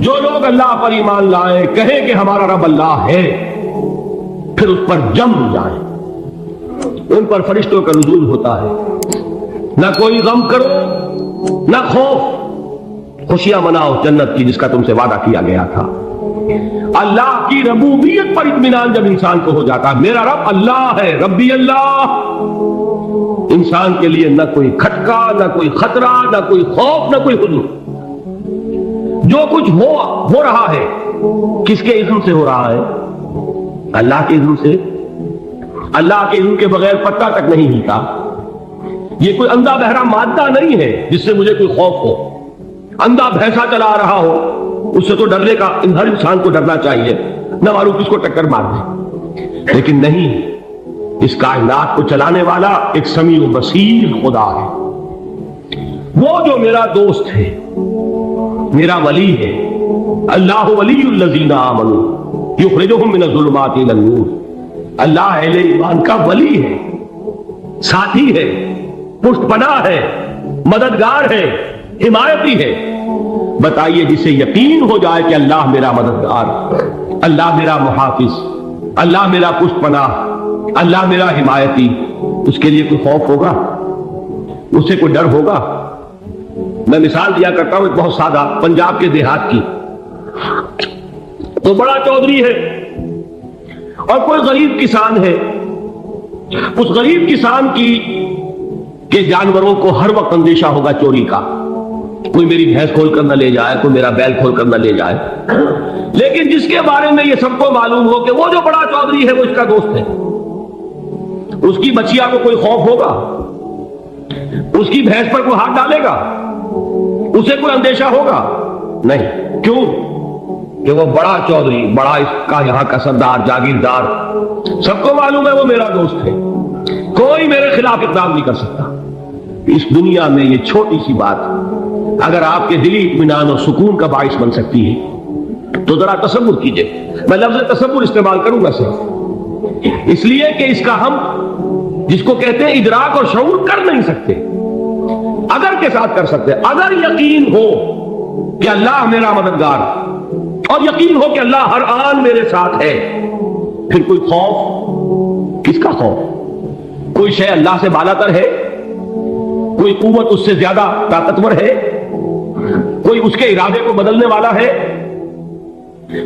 جو لوگ اللہ پر ایمان لائیں کہیں کہ ہمارا رب اللہ ہے، پھر اس پر جم جائیں، ان پر فرشتوں کا نزول ہوتا ہے، نہ کوئی غم کرو نہ خوف، خوشیاں مناؤ جنت کی جس کا تم سے وعدہ کیا گیا تھا۔ اللہ کی ربوبیت پر اطمینان جب انسان کو ہو جاتا ہے، میرا رب اللہ ہے، ربی اللہ، انسان کے لیے نہ کوئی کھٹکا، نہ کوئی خطرہ، نہ کوئی خوف، نہ کوئی حزن۔ جو کچھ ہو رہا ہے کس کے اذن سے ہو رہا ہے؟ اللہ کے اذن سے۔ اللہ کے اذن کے بغیر پتہ تک نہیں ہلتا۔ یہ کوئی اندھا بہرا مادہ نہیں ہے جس سے مجھے کوئی خوف ہو۔ اندھا بھینسا چلا رہا ہو اس سے تو ڈرنے کا ہر انسان کو ڈرنا چاہیے، نہ معلوم کس کو ٹکر مار دے، لیکن نہیں، اس کائنات کو چلانے والا ایک سمیع و بصیر خدا ہے۔ وہ جو میرا دوست ہے، میرا ولی ہے، اللہ ولی الذین آمنوا یخرجہم من الظلمات الی النور، اللہ اہل ایمان کا ولی ہے، ساتھی ہے، پشت پناہ ہے، مددگار ہے، حمایتی ہے۔ بتائیے جسے یقین ہو جائے کہ اللہ میرا مددگار، اللہ میرا محافظ، اللہ میرا پشت پناہ، اللہ میرا حمایتی، اس کے لیے کوئی خوف ہوگا؟ اس سے کوئی ڈر ہوگا؟ میں مثال دیا کرتا ہوں ایک بہت سادہ، پنجاب کے دیہات کی۔ تو بڑا چودھری ہے اور کوئی غریب کسان ہے، اس غریب کسان کی کہ جانوروں کو ہر وقت اندیشہ ہوگا چوری کا، کوئی میری بھینس کھول کر نہ لے جائے، کوئی میرا بیل کھول کر نہ لے جائے۔ لیکن جس کے بارے میں یہ سب کو معلوم ہو کہ وہ جو بڑا چودھری ہے وہ اس کا دوست ہے، اس کی بچیا کو کوئی خوف ہوگا؟ اس کی بھینس پر کوئی ہاتھ ڈالے گا؟ اسے کوئی اندیشہ ہوگا؟ نہیں۔ کیوں؟ کہ وہ بڑا چودھری، بڑا اس کا یہاں کا سردار، جاگیردار، سب کو معلوم ہے وہ میرا دوست ہے، کوئی میرے خلاف اقدام نہیں کر سکتا۔ اس دنیا میں یہ چھوٹی سی بات اگر آپ کے دلی اطمینان اور سکون کا باعث بن سکتی ہے تو ذرا تصور کیجئے۔ میں لفظ تصور استعمال کروں گا صرف اس لیے کہ اس کا ہم جس کو کہتے ہیں ادراک اور شعور کر نہیں سکتے، اگر کے ساتھ کر سکتے۔ اگر یقین ہو کہ اللہ میرا مددگار اور یقین ہو کہ اللہ ہر آن میرے ساتھ ہے، پھر کوئی خوف؟ کس کا خوف؟ کوئی شے اللہ سے بالا تر ہے؟ کوئی قوت اس سے زیادہ طاقتور ہے؟ کوئی اس کے ارادے کو بدلنے والا ہے؟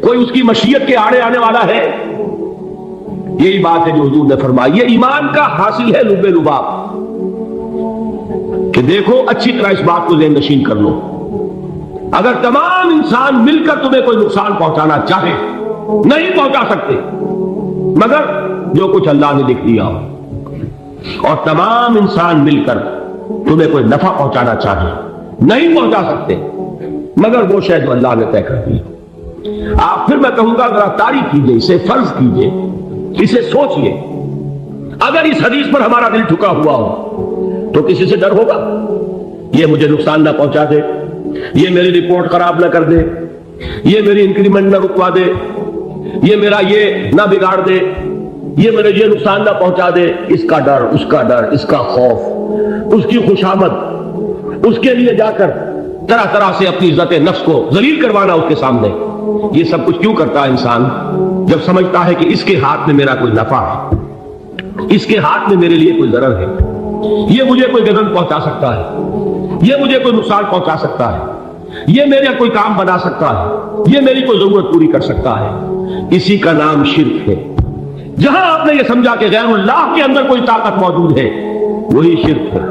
کوئی اس کی مشیت کے آڑے آنے والا ہے؟ یہی بات ہے جو حضور نے فرمائی، یہ ایمان کا حاصل ہے لب لباب، کہ دیکھو اچھی طرح اس بات کو ذہن نشین کر لو، اگر تمام انسان مل کر تمہیں کوئی نقصان پہنچانا چاہے نہیں پہنچا سکتے مگر جو کچھ اللہ نے لکھ دیا ہو، اور تمام انسان مل کر تمہیں کوئی نفع پہنچانا چاہے نہیں پہنچا سکتے مگر وہ شے جو اللہ نے طے کر دی۔ آپ پھر میں کہوں گا ذرا تعریف کیجئے، اسے فرض کیجئے، اسے سوچئے۔ اگر اس حدیث پر ہمارا دل ٹھکا ہوا ہو تو کسی سے ڈر ہوگا؟ یہ مجھے نقصان نہ پہنچا دے، یہ میری رپورٹ خراب نہ کر دے، یہ میری انکریمنٹ نہ رکوا دے، یہ میرا یہ نہ بگاڑ دے، یہ میرے یہ نقصان نہ پہنچا دے۔ اس کا ڈر، اس کا ڈر، اس کا خوف، اس کی خوشامد، اس کے لیے جا کر طرح طرح سے اپنی عزت نفس کو ذلیل کروانا اس کے سامنے، یہ سب کچھ کیوں کرتا ہے انسان؟ جب سمجھتا ہے کہ اس کے ہاتھ میں میرا کوئی نفع ہے، اس کے ہاتھ میں میرے لیے کوئی ضرر ہے، یہ مجھے کوئی گزن پہنچا سکتا ہے، یہ مجھے کوئی نقصان پہنچا سکتا ہے، یہ میرا کوئی کام بنا سکتا ہے، یہ میری کوئی ضرورت پوری کر سکتا ہے، اسی کا نام شرک ہے۔ جہاں آپ نے یہ سمجھا کہ غیر اللہ کے اندر کوئی طاقت موجود ہے وہی شرک ہے۔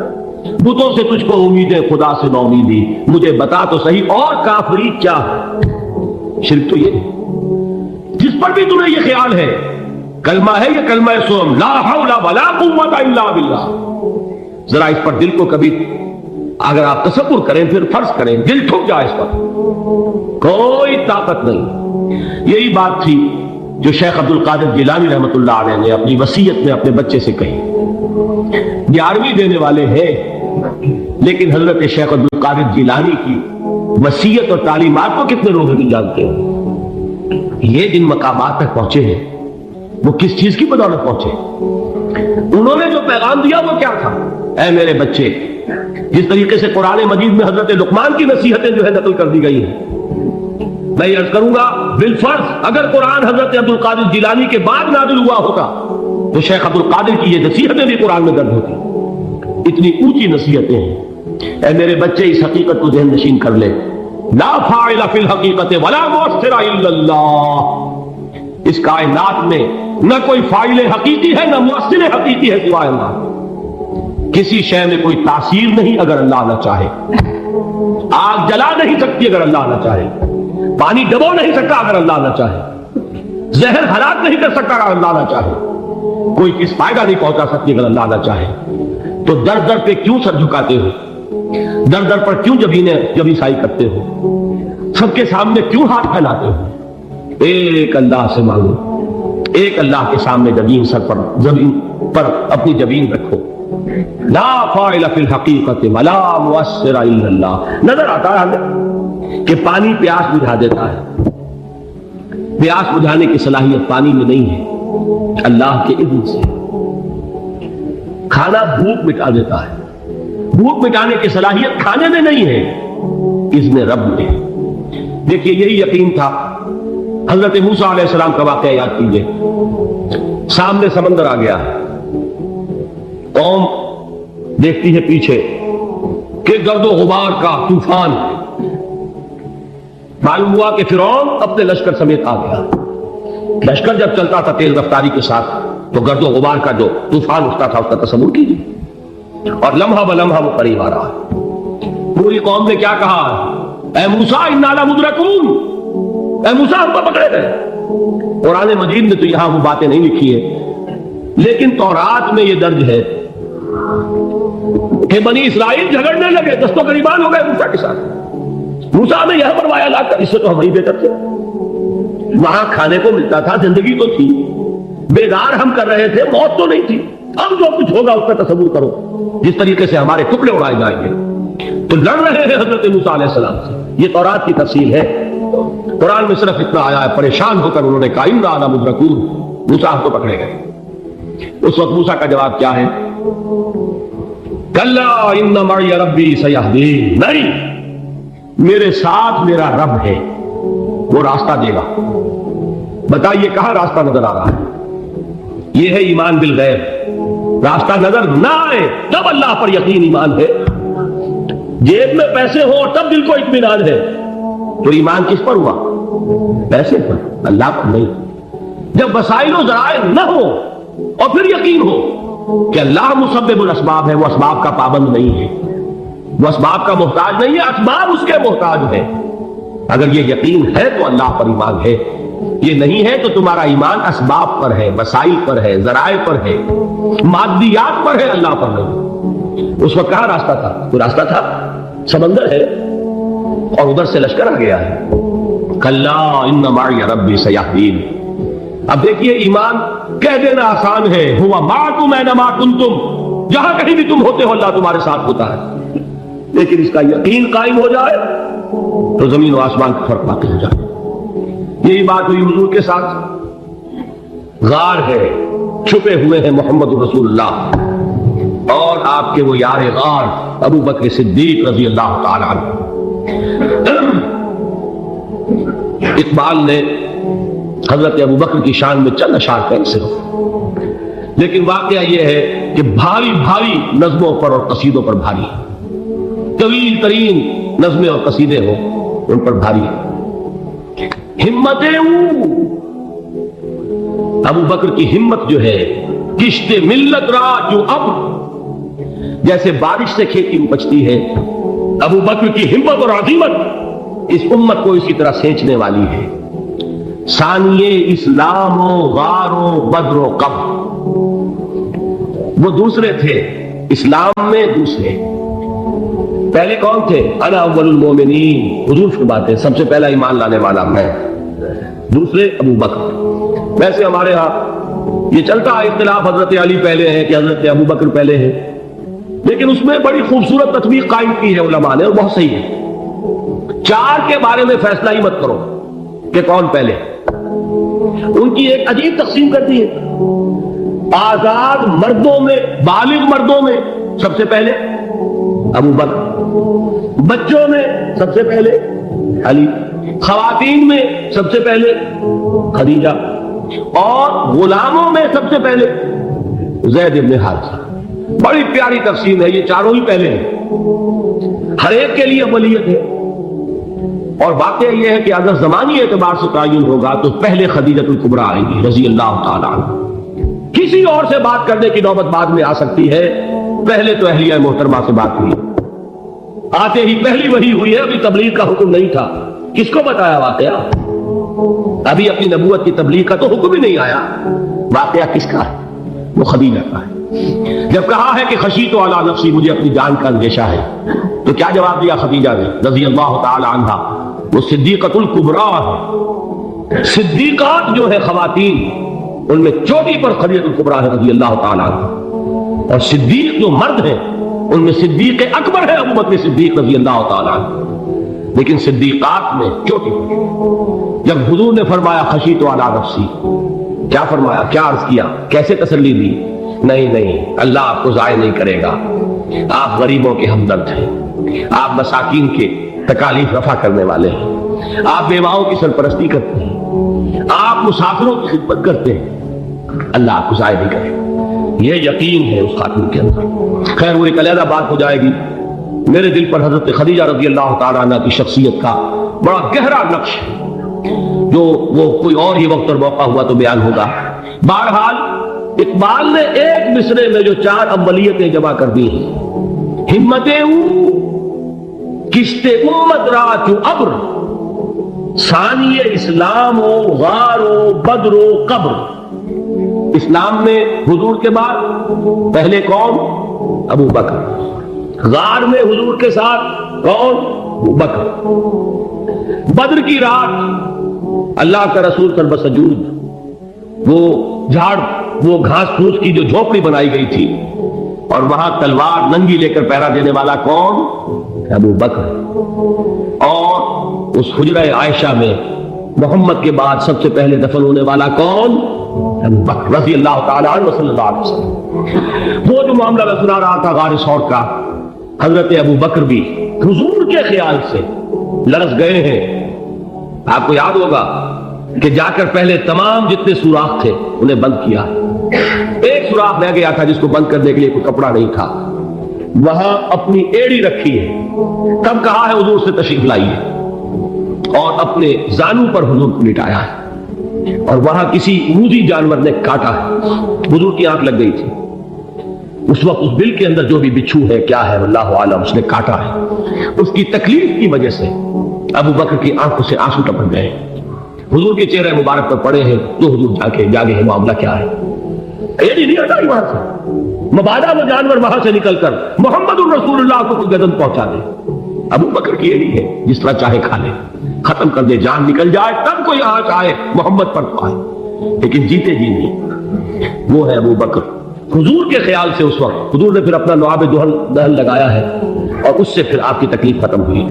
بتوں سے تجھ کو امید ہے، خدا سے نہ امیدی، مجھے بتا تو صحیح اور کافری کیا ہے؟ شرک تو یہ ہے جس پر بھی تمہیں یہ خیال ہے کلمہ ہے، یہ کلمہ سوم لا حول ولا قوت الا باللہ، ذرا اس پر دل کو کبھی اگر آپ تصور کریں، پھر فرض کریں، دل ٹھک جائے، اس پر کوئی طاقت نہیں۔ یہی بات تھی جو شیخ عبد القادر جیلانی رحمۃ اللہ علیہ نے اپنی وصیت میں اپنے بچے سے کہی۔ 11ویں دینے والے ہیں لیکن حضرت شیخ عبد القادر جیلانی کی وصیت اور تعلیمات کو کتنے لوگ نہیں جانتے ہیں؟ یہ جن مقامات تک پہنچے ہیں وہ کس چیز کی بدولت پہنچے؟ انہوں نے جو پیغام دیا وہ کیا تھا؟ اے میرے بچے، جس طریقے سے قرآن مجید میں حضرت لقمان کی نصیحتیں جو ہے نقل کر دی گئی ہیں، میں یہ عرض کروں گا بالفرض اگر قرآن حضرت عبد القادر جیلانی کے بعد نازل ہوا ہوتا تو شیخ عبد القادر کی یہ نصیحتیں بھی قرآن میں درج ہوتی. اتنی اونچی نصیحتیں ہیں. اے میرے بچے اس حقیقت کو ذہن نشین کر لے, لا فاعل فی الحقیقت ولا مؤثر الا اللہ. اس کائنات میں نہ کوئی فاعل حقیقی ہے نہ مؤثر حقیقی ہے سوائے اللہ. کسی شے میں کوئی تاثیر نہیں اگر اللہ نہ چاہے. آگ جلا نہیں سکتی اگر اللہ نہ چاہے. پانی ڈبو نہیں سکتا اگر اللہ نہ چاہے. زہر ہلاک نہیں کر سکتا اگر اللہ نہ چاہے. کوئی کس فائدہ نہیں پہنچا سکتی اگر اللہ نہ چاہے. تو در در پہ کیوں سر جھکاتے ہو؟ در در پر کیوں جبیسائی کرتے ہو؟ سب کے سامنے کیوں ہاتھ پھیلاتے ہو؟ ایک اللہ سے مانگو, ایک اللہ کے سامنے زمین پر اپنی جبین رکھو. لا فاعل فی الحقیقت ولا مؤثر الا اللہ. نظر آتا ہے ہمیں کہ پانی پیاس بجھا دیتا ہے. پیاس بجھانے کی صلاحیت پانی میں نہیں ہے, اللہ کے اذن سے. کھانا بھوک مٹا دیتا ہے. بھوک مٹانے کی صلاحیت کھانے میں نہیں ہے, اذن رب میں. دیکھیے یہی یقین تھا. حضرت موسیٰ علیہ السلام کا واقعہ یاد کیجئے. سامنے سمندر آ گیا, قوم دیکھتی ہے پیچھے کہ گرد و غبار کا طوفان ہے. معلوم ہوا کہ فرعون اپنے لشکر سمیت آ گیا. لشکر جب چلتا تھا تیز رفتاری کے ساتھ تو گرد و غبار کا جو طوفان اٹھتا تھا اس کا تصور کیجیے. اور لمحہ بلمحہ وہ قریب آ رہا ہے. پوری قوم نے کیا کہا؟ اے موسیٰ انا لمدرکون, اے موسیٰ ہم کو پکڑے گئے. قرآن مجید میں تو یہاں وہ باتیں نہیں لکھی ہے, لیکن تورات میں یہ درج ہے کہ بنی اسرائیل جھگڑنے لگے, دست و گریبان ہو گئے موسیٰ کے ساتھ. موسیٰ نے یہ فرمایا لا کر, اس سے تو ہم ہی بہتر تھے. وہاں کھانے کو ملتا تھا, زندگی تو تھی, بیدار ہم کر رہے تھے, موت تو نہیں تھی. اب جو کچھ ہوگا اس کا تصور کرو, جس طریقے سے ہمارے ٹکڑے اڑائے جائیں گے. تو لڑ رہے ہیں حضرت موسیٰ علیہ السلام سے. یہ تورات کی تفصیل ہے. قرآن میں صرف اتنا آیا ہے, پریشان ہو کر انہوں نے کہا انا لمدرکون, موسیٰ کو پکڑے گئے. اس وقت موسیٰ کا جواب کیا ہے؟ کلا ان معی ربی سیہدین. نہیں, میرے ساتھ میرا رب ہے, وہ راستہ دے گا. بتائیے کہاں راستہ نظر آ رہا ہے؟ یہ ہے ایمان بالغیب. راستہ نظر نہ آئے تب اللہ پر یقین ایمان ہے. جیب میں پیسے ہو تب دل کو اطمینان ہے. تو ایمان کس پر ہوا؟ پیسے پر, اللہ پر نہیں. جب وسائل و ذرائع نہ ہو اور پھر یقین ہو کہ اللہ مسبب الاسباب ہے, وہ اسباب کا پابند نہیں ہے, وہ اسباب کا محتاج نہیں ہے, اسباب اس کے محتاج ہے. اگر یہ یقین ہے تو اللہ پر ایمان ہے. یہ نہیں ہے تو تمہارا ایمان اسباب پر ہے, وسائل پر ہے, ذرائع پر ہے, مادیات پر ہے, اللہ پر نہیں. اس وقت کہاں راستہ تھا؟ کوئی راستہ تھا؟ سمندر ہے اور ادھر سے لشکر آ گیا ہے. کلا ان معی ربی سیہدین. اب دیکھیے ایمان کہہ دینا آسان ہے, ہوا معکم اینما کنتم, جہاں کہیں بھی تم ہوتے ہو اللہ تمہارے ساتھ ہوتا ہے. لیکن اس کا یقین قائم ہو جائے تو زمین و آسمان کا فرق واقع ہو جائے. یہی بات ہوئی حضور کے ساتھ. غار ہے, چھپے ہوئے ہیں محمد رسول اللہ اور آپ کے وہ یار غار ابو بکر صدیق رضی اللہ تعالی عنہ. اقبال نے حضرت ابو بکر کی شان میں چند اشعار کیسے ہو, لیکن واقعہ یہ ہے کہ بھاری بھاری نظموں پر اور قصیدوں پر بھاری, طویل ترین نظمیں اور قصیدے ہوں ان پر بھاری. ہمتیں ابو بکر کی ہمت جو ہے, کشت ملت را جو اب جیسے بارش سے کھیتی اپجتی ہے, ابو بکر کی ہمت اور عظیمت اس امت کو اسی طرح سینچنے والی ہے. ثانیے اسلام و غار و بدر و قب, وہ دوسرے تھے اسلام میں, دوسرے. پہلے کون تھے؟ انا اول المومنین, حضور فرماتے ہیں سب سے پہلا ایمان لانے والا میں. دوسرے ابو بکر. ویسے ہمارے ہاں یہ چلتا ہے اختلاف, حضرت علی پہلے ہیں کہ حضرت ابو بکر پہلے ہیں, لیکن اس میں بڑی خوبصورت تطبیق قائم کی ہے علماء نے اور بہت صحیح ہے. چار کے بارے میں فیصلہ ہی مت کرو کہ کون پہلے. ان کی ایک عجیب تقسیم کرتی ہے. آزاد مردوں میں, بالغ مردوں میں سب سے پہلے ابو بکر, بچوں میں سب سے پہلے علی, خواتین میں سب سے پہلے خدیجہ، اور غلاموں میں سب سے پہلے زید بن حارثہ۔ بڑی پیاری تقسیم ہے، یہ چاروں ہی پہلے ہیں، ہر ایک کے لیے ولیت ہے۔ اور واقعہ یہ ہے کہ اگر زمانی اعتبار سے تعین ہوگا تو پہلے خدیجہ الکبریٰ آئیں گی رضی اللہ تعالیٰ عنہ۔ کسی اور سے بات کرنے کی نوبت بعد میں آ سکتی ہے، پہلے تو اہلیہ محترمہ سے بات ہوئی، آتے ہی پہلی وحی ہوئی ہے، ابھی تبلیغ کا حکم نہیں تھا۔ کس کو بتایا واقعہ؟ ابھی اپنی نبوت کی تبلیغ کا تو حکم ہی نہیں آیا۔ واقعہ کس کا ہے؟ وہ خدیجہ کا ہے۔ جب کہا ہے کہ خشیت علی نفسی، مجھے اپنی جان کا اندیشہ ہے، تو کیا جواب دیا خدیجہ نے رضی اللہ تعالی عنہا؟ وہ صدیقۃ الکبریٰ ہے۔ صدیقات جو ہے خواتین، ان میں چوٹی پر خدیجہ الکبریٰ ہے رضی اللہ تعالی عنہ، اور صدیق جو مرد ہیں ان میں صدیق اکبر ہے ابو بکر صدیق رضی اللہ تعالی عنہ، لیکن صدیقات میں چوٹی پر۔ جب حضور نے فرمایا خشیت علی نفسی، کیا فرمایا، کیا عرض کیا، کیسے تسلی دی؟ نہیں، اللہ آپ کو ضائع نہیں کرے گا، آپ غریبوں کے ہمدرد ہیں، آپ مساکین کے تکالیف رفع کرنے والے ہیں، آپ بیواؤں کی سرپرستی کرتے ہیں، آپ مسافروں کی خدمت کرتے ہیں، اللہ آپ کو ضائع نہیں کرے گا۔ یہ یقین ہے اس خاتون کے اندر۔ خیر وہ ایک علیحدہ بات ہو جائے گی۔ میرے دل پر حضرت خدیجہ رضی اللہ تعالیٰ عنہ کی شخصیت کا بڑا گہرا نقش ہے، جو وہ کوئی اور ہی وقت اور موقع ہوا تو بیان ہوگا۔ بہرحال اقبال نے ایک مصرے میں جو 4 اولیتیں جمع کر دی ہیں، ہمتیں کشت امت را چو ابر، ثانی اسلام و غار و بدر و قبر۔ اسلام میں حضور کے بعد پہلے کون؟ ابو بکر۔ غار میں حضور کے ساتھ کون؟ ابو بکر۔ بدر کی رات اللہ کا رسول سر بسجود، وہ جھاڑ، وہ گھاس پھوس کی جو جھوپڑی بنائی گئی تھی، اور وہاں تلوار ننگی لے کر پہرا دینے والا کون؟ ابو بکر۔ اور اس حجرہ عائشہ میں محمد کے بعد سب سے پہلے دفن ہونے والا کون؟ ابو بکر رضی اللہ تعالی عنہ صلی اللہ علیہ وسلم۔ وہ جو معاملہ میں سنا رہا تھا غار ثور کا، حضرت ابو بکر بھی حضور کے خیال سے لرز گئے ہیں۔ آپ کو یاد ہوگا کہ جا کر پہلے تمام جتنے سوراخ تھے انہیں بند کیا۔ ایک سوراخ رہ گیا تھا جس کو بند کرنے کے لیے کوئی کپڑا نہیں تھا، وہاں اپنی ایڑی رکھی ہے، تب کہا ہے حضور سے تشریف لائیے، اور اپنے زانو پر حضور کو لٹایا ہے، اور وہاں کسی موذی جانور نے کاٹا ہے، حضور کی آنکھ لگ گئی تھی، اس وقت اس بل کے اندر جو بھی بچھو ہے کیا ہے اللہ عالم، اس نے کاٹا ہے۔ اس کی تکلیف کی وجہ سے ابو بکر کی آنکھوں سے آنسو ٹپک گئے، حضور کے چہرے مبارک پر پڑے ہیں، تو حضور جاگے ہیں، معاملہ کیا ہے؟ ایڑی نہیں ہٹائی وہاں سے، مبادا وہ جانور وہاں سے نکل کر محمد الرسول اللہ کو کوئی گدن پہنچا دے، ابو بکر کی ایڑی ہے، جس طرح چاہے کھا لے، ختم کر دے، جان نکل جائے تب کوئی آنچ آئے محمد پر تو آئے، لیکن جیتے جی نہیں۔ وہ ہے ابو بکر۔ حضور کے خیال سے اس وقت حضور نے پھر اپنا لعاب دہن لگایا ہے، اور اس سے پھر آپ کی تکلیف ختم ہوئی۔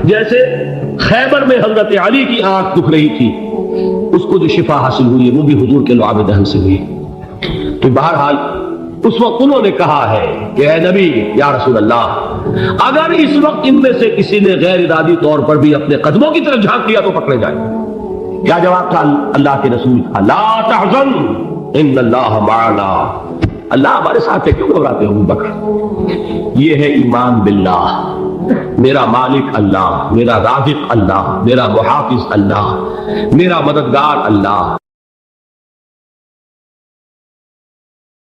جیسے خیبر میں حضرت علی کی آنکھ دکھ رہی تھی، اس کو جو شفا حاصل ہوئی وہ بھی حضور کے لعاب دہن سے ہوئی۔ تو بہرحال اس وقت انہوں نے کہا ہے کہ اے نبی یا رسول اللہ، اگر اس وقت ان میں سے کسی نے غیر ارادی طور پر بھی اپنے قدموں کی طرف جھانک لیا تو پکڑے جائیں۔ کیا جواب تھا اللہ کے رسول کا؟ لا تحزن ان اللہ معنا، اللہ ہمارے ساتھ ہے، کیوں گھبراتے ہو ابو بکر؟ یہ ہے ایمان باللہ، میرا مالک اللہ، میرا رازق اللہ، میرا محافظ اللہ، میرا مددگار اللہ۔